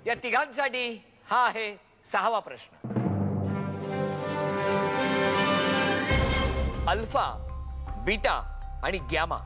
या तिघांसाठी हा आहे 6वा प्रश्न। अल्फा, बीटा आणि गॅमा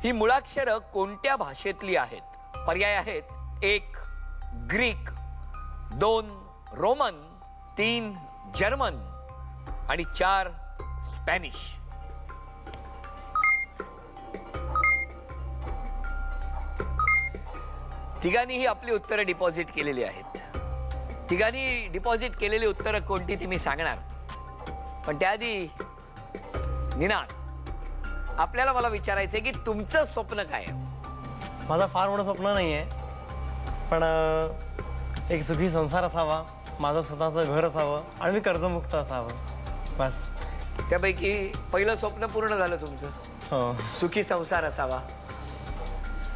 ही मुळाक्षरं कोणत्या भाषेतली आहेत? पर्याय आहेत 1 ग्रीक, 2 रोमन, 3 जर्मन आणि 4 स्पॅनिश। तिघांनीही आपली उत्तरं डिपॉझिट केलेली आहेत। तिघांनी डिपॉझिट केलेली उत्तरं कोणती ती मी सांगणार, पण त्याआधी निनाद, आपल्याला मला विचारायचंय की तुमचं स्वप्न काय आहे? माझं फार मोठं स्वप्न नाहीये, पण एक सुखी संसार असावा, माझं स्वतःचं घर असावं आणि मी कर्जमुक्त असावं, बस। त्यापैकी पहिलं स्वप्न पूर्ण झालं तुमचं? हो। सुखी संसार असावा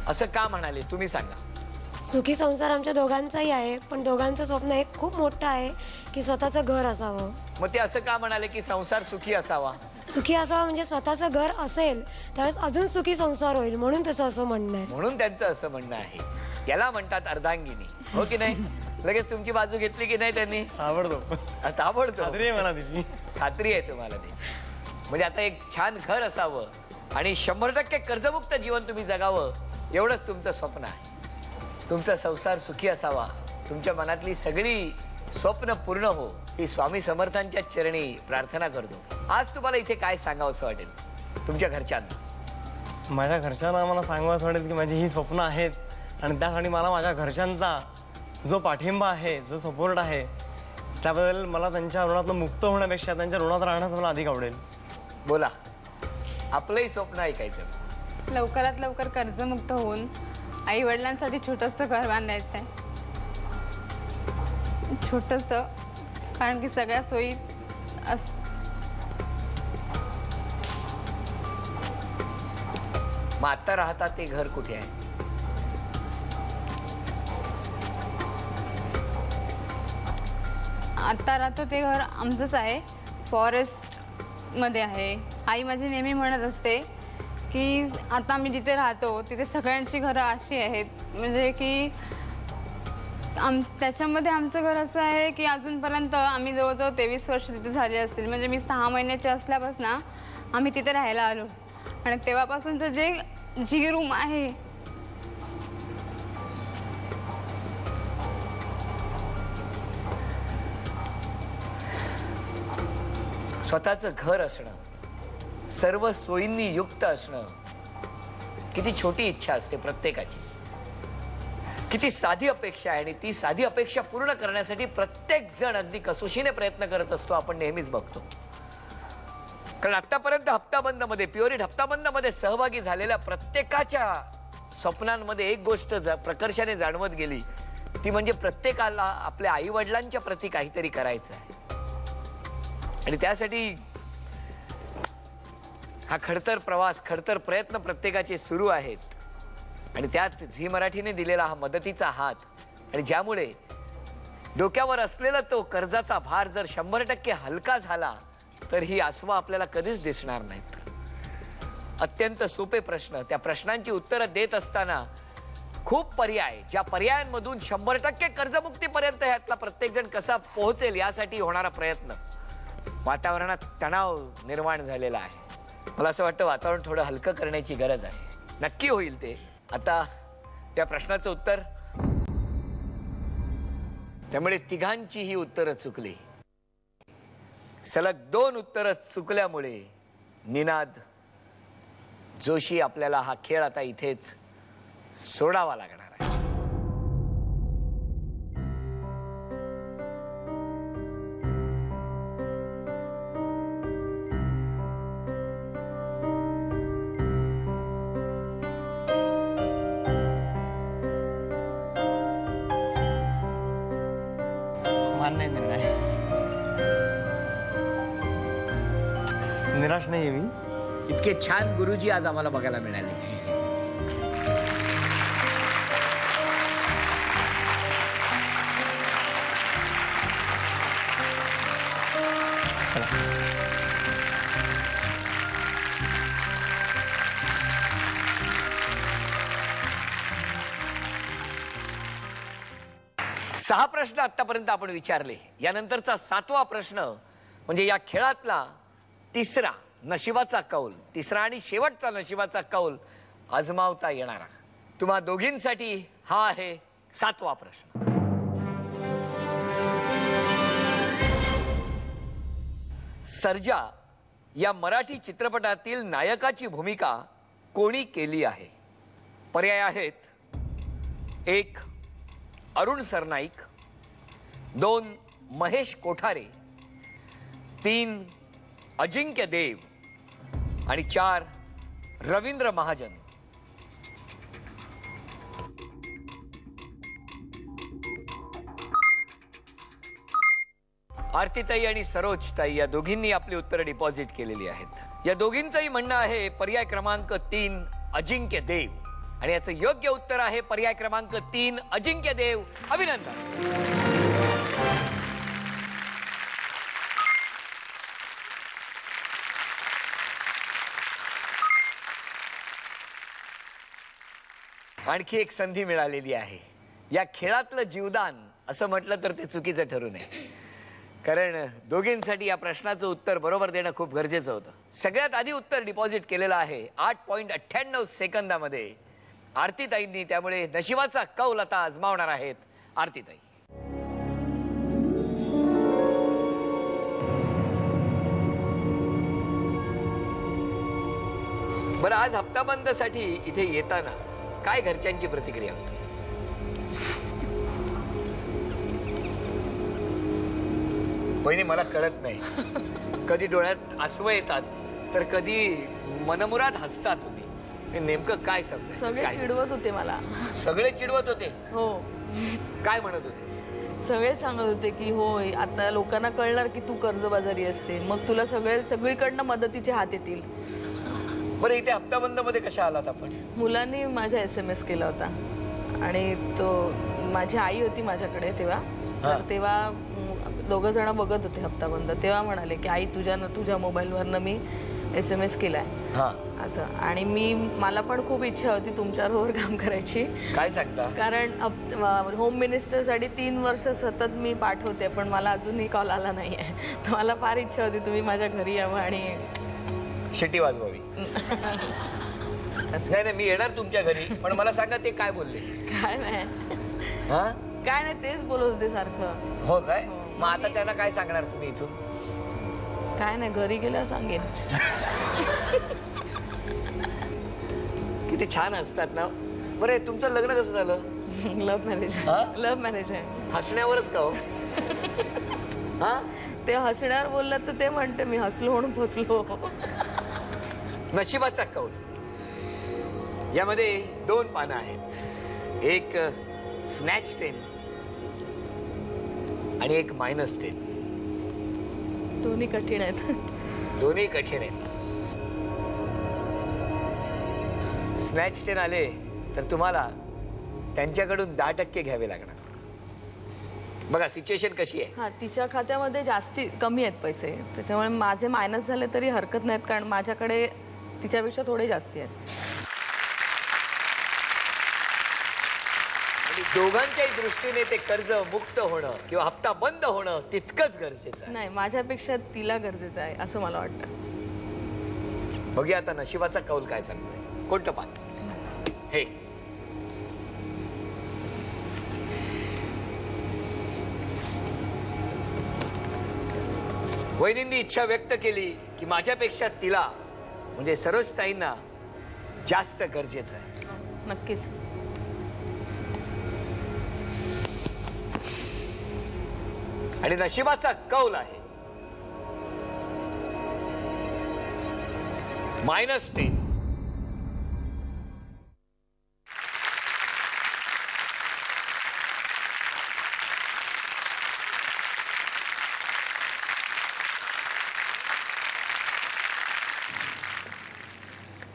असं का म्हणाले तुम्ही सांगा? सुखी संसार आमच्या दोघांचाही आहे, पण दोघांचं स्वप्न एक खूप मोठं आहे की स्वतःचं घर असावं। मग ते असं का म्हणाले की संसार सुखी असावा? सुखी असावा म्हणजे स्वतःचं घर असेल त्यावेळेस अजून सुखी संसार होईल, म्हणून त्याचं असं म्हणणं आहे। म्हणून त्यांचं असं म्हणणं आहे। याला म्हणतात अर्धांगिनी, हो की नाही? लगेच तुमची बाजू घेतली की नाही त्यांनी? आवडतो, आवडतो, खात्री आहे मला तिची, खात्री आहे तुम्हाला ती। म्हणजे आता एक छान घर असावं आणि 100% कर्जमुक्त जीवन तुम्ही जगावं एवढंच तुमचं स्वप्न आहे। तुमचा संसार सुखी असावा, तुमच्या मनातली सगळी स्वप्न पूर्ण हो ही स्वामी समर्थांच्या चरणी प्रार्थना करतो। आज तुम्हाला इथे काय सांगावं असं वाटेल तुमच्या घरच्यांना? माझ्या घरच्यांना मला सांगावंच वाटेल की माझी ही स्वप्न आहेत आणि त्यासाठी मला माझ्या घरच्यांचा जो पाठिंबा आहे, जो सपोर्ट आहे, त्याबद्दल मला त्यांच्या ऋणातून मुक्त होण्यापेक्षा त्यांच्या ऋणात राहणंच मला अधिक आवडेल। बोला, आपलंही स्वप्न ऐकायचं। लवकरात लवकर कर्जमुक्त होऊन आई वडिलांसाठी छोटंसं घर बांधायचं आहे। छोटंसं, कारण की सगळ्या सोयी मग आता राहतात ते घर कुठे आहे? आता राहतो ते घर आमचंच आहे, फॉरेस्ट मध्ये आहे। आई माझी नेहमी म्हणत असते की आता आम्ही जिथे राहतो तिथे सगळ्यांची घरं अशी आहेत, म्हणजे की त्याच्यामध्ये आमचं घर असं आहे की अजूनपर्यंत आम्ही जवळजवळ 23 वर्ष तिथे झाली असतील। म्हणजे मी 6 महिन्याची असल्यापासून आम्ही तिथे राहायला आलो आणि तेव्हापासूनचं जी रूम आहे स्वतःचं घर असणं, सर्व सोयींनी युक्त असणं, किती छोटी इच्छा असते प्रत्येकाची, किती साधी अपेक्षा आहे आणि ती साधी अपेक्षा पूर्ण करण्यासाठी प्रत्येक जण अगदी कसोशीने प्रयत्न करत असतो, आपण नेहमीच बघतो। कारण आतापर्यंत हप्ताबंद मध्ये, प्युअरिट हप्ताबंद मध्ये सहभागी झालेल्या प्रत्येकाच्या स्वप्नांमध्ये एक गोष्ट प्रकर्षाने जाणवत गेली, ती म्हणजे प्रत्येकाला आपल्या आई वडिलांच्या प्रती काहीतरी करायचं आहे आणि त्यासाठी हा खडतर प्रवास, खडतर प्रयत्न प्रत्येकाचे सुरू आहेत आणि त्यात झी मराठीने दिलेला हा मदतीचा हात आणि ज्यामुळे डोक्यावर असलेला तो कर्जाचा भार जर 100% हलका झाला तर ही आसवा आपल्याला कधीच दिसणार नाहीत। अत्यंत सोपे प्रश्न, त्या प्रश्नांची उत्तरं देत असताना खूप पर्याय, ज्या पर्यायांमधून 100% कर्जमुक्तीपर्यंत ह्यातला प्रत्येक जण कसा पोहोचेल यासाठी होणारा प्रयत्न, वातावरणात तणाव निर्माण झालेला आहे। मला असं वाटतं वातावरण थोडं हलकं करण्याची गरज आहे। नक्की होईल ते। आता त्या प्रश्नाचं उत्तर, त्यामुळे तिघांची ही उत्तरं चुकली। सलग 2 उत्तरं चुकल्यामुळे निनाद जोशी आपल्याला हा खेळ आता इथेच सोडावा लागणार आहे। मान्य निर्णय, निराश नाही मी। इतके छान गुरुजी आज आम्हाला बघायला मिळाले। 6 प्रश्न आतापर्यंत आपण विचारले. यानंतरचा 7वा प्रश्न म्हणजे या खेळातला तिसरा नशिबाचा कौल, तिसरा आणि शेवटचा नशिबाचा कौल आजमावता येणारा. तुम्हा दोघींसाठी हा आहे 7वा प्रश्न. सर्जा या मराठी चित्रपटातील नायकाची भूमिका कोणी केली आहे? पर्याय आहेत: 1 अरुण सरनाईक, 2 महेश कोठारे, 3 अजिंक्य देव आणि 4 रवींद्र महाजन. आरतीताई आणि सरोजताई या दोघींनी आपली उत्तरं डिपॉझिट केलेली आहेत. या दोघींचंही म्हणणं आहे पर्याय क्रमांक 3 अजिंक्य देव, आणि याचं योग्य उत्तर आहे पर्याय क्रमांक 3 अजिंक्य देव. अभिनंदन. आणखी एक संधी मिळालेली आहे. या खेळातलं जीवदान असं म्हटलं तर ते चुकीचं ठरू नये, कारण दोघींसाठी या प्रश्नाचं उत्तर बरोबर देणं खूप गरजेचं होतं. सगळ्यात आधी उत्तर डिपॉझिट केलेलं आहे 8.98 सेकंदामध्ये आरतीताईंनी. त्यामुळे नशिबाचा कौल आता आजमावणार आहेत आरतीताई. बरं, आज हप्ताबंदसाठी इथे येताना काय घरच्यांची प्रतिक्रिया होती? वहिनी, मला कळत नाही, कधी डोळ्यात आसवं येतात तर कधी मनमुराद हसतात तुम्ही. हे नेमकं काय समजायचं? सगळे काय? चिडवत होते मला. सगळे चिडवत होते? हो, काय म्हणत होते? सगळे सांगत होते की होय, आता लोकांना कळणार की तू कर्जबाजारी असते, मग तुला सगळीकडनं मदतीचे हात येतील. बरं, इथे हप्ताबंद मध्ये कशा आलात आपण? मुलांनी माझ्या SMS केला होता, आणि तो माझी आई होती माझ्याकडे तेव्हा. तर तेव्हा दोघं जण बघत होते हप्ताबंद. तेव्हा म्हणाले की आई, तुझ्या मोबाईलवरनं मी SMS केलाय असं. आणि मला पण खूप इच्छा होती तुमच्याबरोबर काम करायची. काय सांगता? कारण होम मिनिस्टरसाठी 3 वर्ष सतत मी पाठवते, पण मला अजूनही कॉल आला नाहीये. तर मला फार इच्छा होती तुम्ही माझ्या घरी यावं आणि शिटी वाजवावी. नाही, मी येणार तुमच्या घरी, पण मला सांगा ते काय बोलले? काय नाही तेच बोलत होते सारखं. हो काय? मग आता त्यांना काय सांगणार तुम्ही इथून? काय नाही, घरी गेल्यावर सांगेन. किती छान असतात ना. बरं, तुमचं लग्न कसं झालं? Love marriage. लव्ह मॅरेज आहे. हसण्यावरच का हो? हा, ते हसण्यावर बोललं तर ते म्हणते मी हसलो म्हणून फसलो. नशिबाचा कौल यामध्ये 2 पानं आहेत. एक स्नॅच 10 आणि एक -10. दोन्ही कठीण आहेत. दोन्ही कठीण आहेत. स्नॅच 10 आले तर तुम्हाला त्यांच्याकडून 10% घ्यावे लागणार. बघा सिच्युएशन कशी आहे. हा, तिच्या खात्यामध्ये जास्ती कमी आहेत पैसे, त्याच्यामुळे माझे मायनस झाले तरी हरकत नाहीत, कारण माझ्याकडे तिच्यापेक्षा थोडे जास्ती आहेत. आणि दोघांच्याही दृष्टीने ते कर्ज मुक्त होणं किंवा हप्ता बंद होणं तितकंच गरजेचं आहे. नाही, माझ्यापेक्षा तिला गरजेचं आहे असं मला वाटतं. बघूया आता नशिबाचा कौल काय सांगतोय. कोणतं पान? हे वहिनींनी इच्छा व्यक्त केली की माझ्यापेक्षा तिला म्हणजे सरोजताईंना जास्त गरजेचं आहे. नक्कीच. आणि नशिबाचा कौल आहे -10.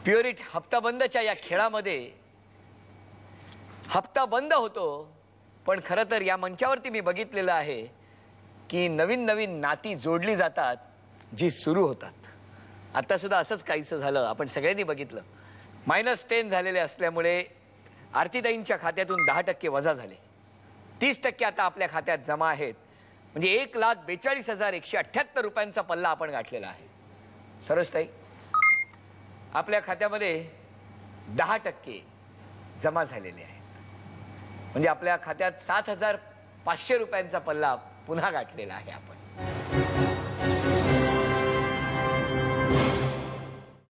प्युरिट हप्ता बंदच्या या खेळामध्ये हप्ता बंद होतो, पण खरं तर या मंचावरती मी बघितलेलं आहे की नवीन नवीन नाती जोडली जातात जी सुरू होतात. आता सुद्धा असंच काहीसं झालं, आपण सगळ्यांनी बघितलं. -10 झालेले असल्यामुळे आरतीताईंच्या खात्यातून 10% वजा झाले. 30% आता आपल्या खात्यात जमा आहेत. म्हणजे 1,42,178 रुपयांचा पल्ला आपण गाठलेला आहे. सरसताई, आपल्या खात्यामध्ये 10% जमा झालेले आहेत. म्हणजे आपल्या खात्यात 7,500 रुपयांचा पल्ला पुन्हा गाठलेला आहे आपण.